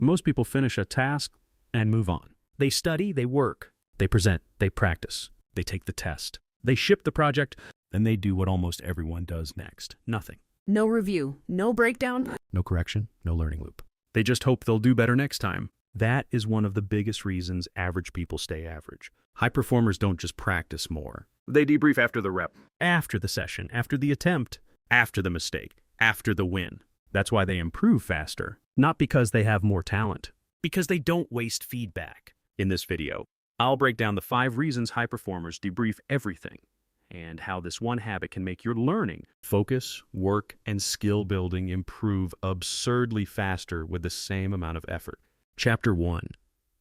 Most people finish a task and move on. They study, they work, they present, they practice, they take the test, they ship the project, and they do what almost everyone does next. Nothing. No review, no breakdown. No correction, no learning loop. They just hope they'll do better next time. That is one of the biggest reasons average people stay average. High performers don't just practice more. They debrief after the rep, after the session, after the attempt, after the mistake, after the win. That's why they improve faster. Not because they have more talent, because they don't waste feedback. In this video, I'll break down the 5 reasons high performers debrief everything, and how this one habit can make your learning, focus, work, and skill building improve absurdly faster with the same amount of effort. Chapter 1.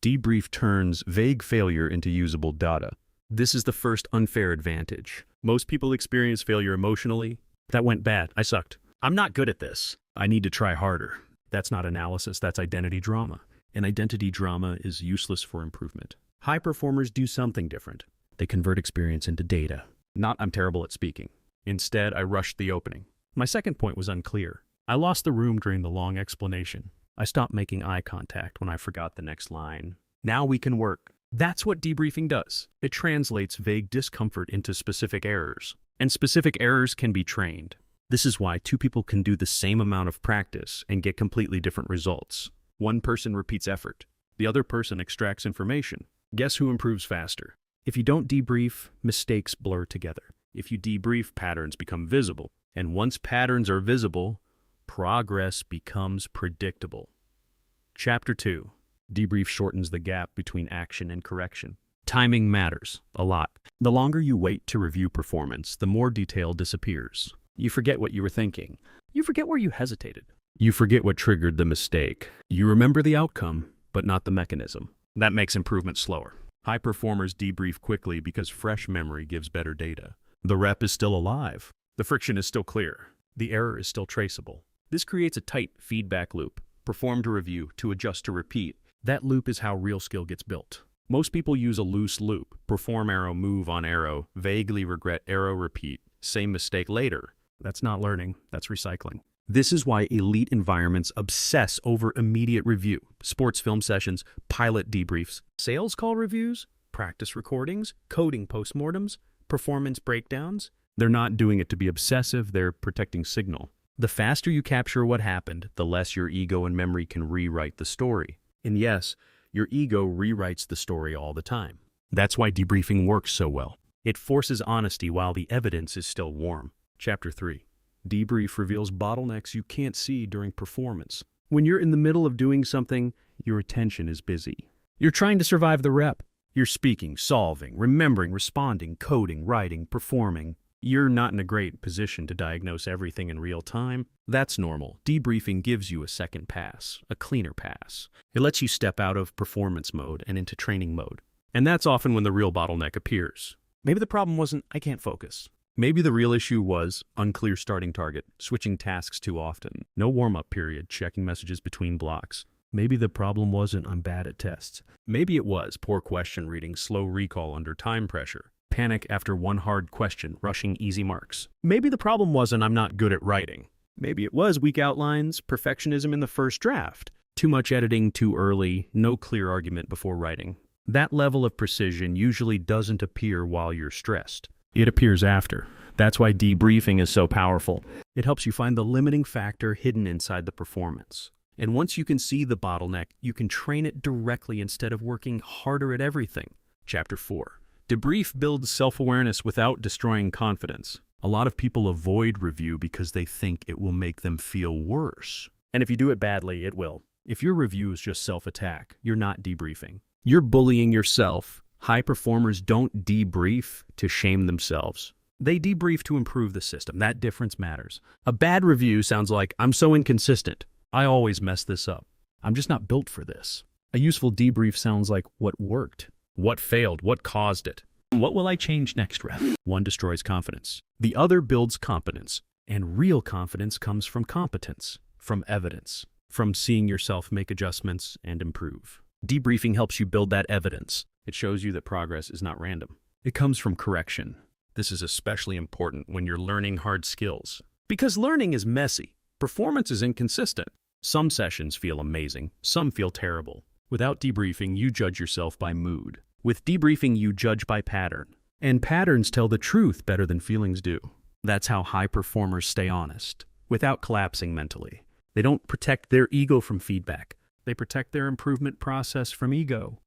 Debrief turns vague failure into usable data. This is the first unfair advantage. Most people experience failure emotionally. That went bad. I sucked. I'm not good at this. I need to try harder. That's not analysis, that's identity drama. And identity drama is useless for improvement. High performers do something different. They convert experience into data. Not I'm terrible at speaking. Instead, I rushed the opening. My second point was unclear. I lost the room during the long explanation. I stopped making eye contact when I forgot the next line. Now we can work. That's what debriefing does. It translates vague discomfort into specific errors. And specific errors can be trained. This is why 2 people can do the same amount of practice and get completely different results. One person repeats effort. The other person extracts information. Guess who improves faster? If you don't debrief, mistakes blur together. If you debrief, patterns become visible. And once patterns are visible, progress becomes predictable. Chapter 2. Debrief shortens the gap between action and correction. Timing matters a lot. The longer you wait to review performance, the more detail disappears. You forget what you were thinking. You forget where you hesitated. You forget what triggered the mistake. You remember the outcome, but not the mechanism. That makes improvement slower. High performers debrief quickly because fresh memory gives better data. The rep is still alive. The friction is still clear. The error is still traceable. This creates a tight feedback loop. Perform to review, to adjust to repeat. That loop is how real skill gets built. Most people use a loose loop. Perform arrow, move on arrow, vaguely regret arrow, repeat. Same mistake later. That's not learning, that's recycling. This is why elite environments obsess over immediate review. Sports film sessions, pilot debriefs, sales call reviews, practice recordings, coding postmortems, performance breakdowns. They're not doing it to be obsessive, they're protecting signal. The faster you capture what happened, the less your ego and memory can rewrite the story. And yes, your ego rewrites the story all the time. That's why debriefing works so well. It forces honesty while the evidence is still warm. Chapter 3. Debrief reveals bottlenecks you can't see during performance. When you're in the middle of doing something, your attention is busy. You're trying to survive the rep. You're speaking, solving, remembering, responding, coding, writing, performing. You're not in a great position to diagnose everything in real time. That's normal. Debriefing gives you a second pass, a cleaner pass. It lets you step out of performance mode and into training mode. And that's often when the real bottleneck appears. Maybe the problem wasn't, I can't focus. Maybe the real issue was unclear starting target, switching tasks too often, no warm-up period, checking messages between blocks. Maybe the problem wasn't, I'm bad at tests. Maybe it was poor question reading, slow recall under time pressure, panic after one hard question, rushing easy marks. Maybe the problem wasn't, I'm not good at writing. Maybe it was weak outlines, perfectionism in the first draft, too much editing too early, no clear argument before writing. That level of precision usually doesn't appear while you're stressed. It appears after. That's why debriefing is so powerful. It helps you find the limiting factor hidden inside the performance. And once you can see the bottleneck, you can train it directly instead of working harder at everything. Chapter 4. Debrief builds self-awareness without destroying confidence. A lot of people avoid review because they think it will make them feel worse. And if you do it badly, it will. If your review is just self-attack, you're not debriefing. You're bullying yourself. High performers don't debrief to shame themselves. They debrief to improve the system. That difference matters. A bad review sounds like, I'm so inconsistent. I always mess this up. I'm just not built for this. A useful debrief sounds like what worked, what failed, what caused it. What will I change next, rep? One destroys confidence. The other builds competence. And real confidence comes from competence, from evidence, from seeing yourself make adjustments and improve. Debriefing helps you build that evidence. It shows you that progress is not random. It comes from correction. This is especially important when you're learning hard skills. Because learning is messy. Performance is inconsistent. Some sessions feel amazing, some feel terrible. Without debriefing, you judge yourself by mood. With debriefing, you judge by pattern. And patterns tell the truth better than feelings do. That's how high performers stay honest, without collapsing mentally. They don't protect their ego from feedback. They protect their improvement process from ego.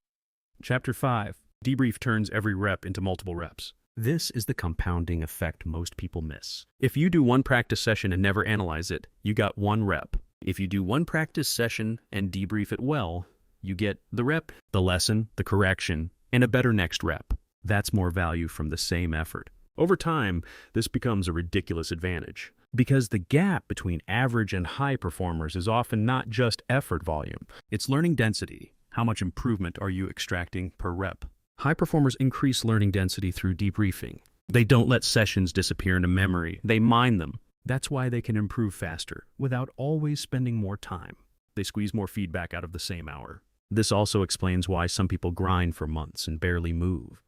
Chapter 5. Debrief turns every rep into multiple reps. This is the compounding effect most people miss. If you do one practice session and never analyze it, you got one rep. If you do one practice session and debrief it well, you get the rep, the lesson, the correction, and a better next rep. That's more value from the same effort. Over time, this becomes a ridiculous advantage, because the gap between average and high performers is often not just effort volume. It's learning density. How much improvement are you extracting per rep? High performers increase learning density through debriefing. They don't let sessions disappear into memory. They mine them. That's why they can improve faster, without always spending more time. They squeeze more feedback out of the same hour. This also explains why some people grind for months and barely move,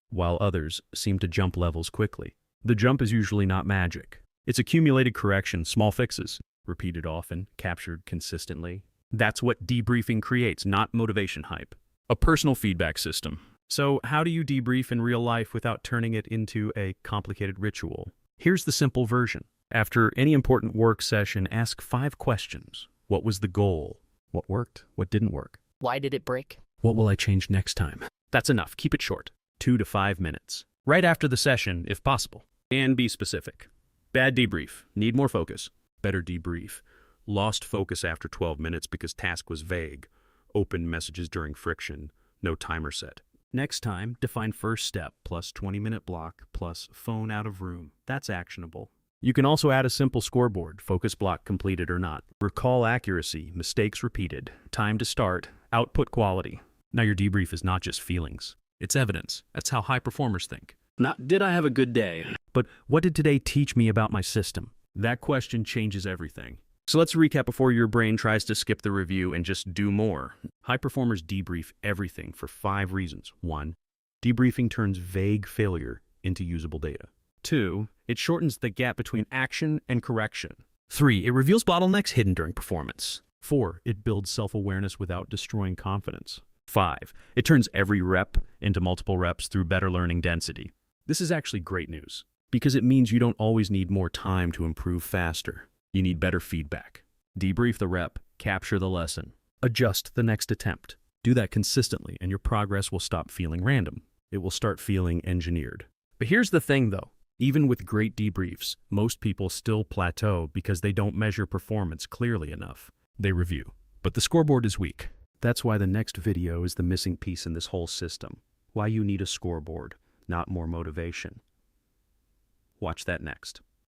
while others seem to jump levels quickly. The jump is usually not magic. It's accumulated correction, small fixes, repeated often, captured consistently. That's what debriefing creates, not motivation hype. A personal feedback system. So how do you debrief in real life without turning it into a complicated ritual? Here's the simple version. After any important work session, ask 5 questions. What was the goal? What worked? What didn't work? Why did it break? What will I change next time? That's enough. Keep it short. 2 to 5 minutes. Right after the session, if possible. And be specific. Bad debrief. Need more focus. Better debrief. Lost focus after 12 minutes because task was vague. Opened messages during friction. No timer set. Next time, define first step plus 20-minute block plus phone out of room. That's actionable. You can also add a simple scoreboard, focus block completed or not. Recall accuracy, mistakes repeated, time to start, output quality. Now your debrief is not just feelings. It's evidence. That's how high performers think. Not, did I have a good day? But what did today teach me about my system? That question changes everything. So let's recap before your brain tries to skip the review and just do more. High performers debrief everything for 5 reasons. 1. Debriefing turns vague failure into usable data. 2. It shortens the gap between action and correction. 3. It reveals bottlenecks hidden during performance. 4. It builds self-awareness without destroying confidence. 5. It turns every rep into multiple reps through better learning density. This is actually great news, because it means you don't always need more time to improve faster. You need better feedback. Debrief the rep, capture the lesson, adjust the next attempt. Do that consistently, and your progress will stop feeling random. It will start feeling engineered. But here's the thing, though. Even with great debriefs, most people still plateau because they don't measure performance clearly enough. They review, but the scoreboard is weak. That's why the next video is the missing piece in this whole system. Why you need a scoreboard, not more motivation. Watch that next.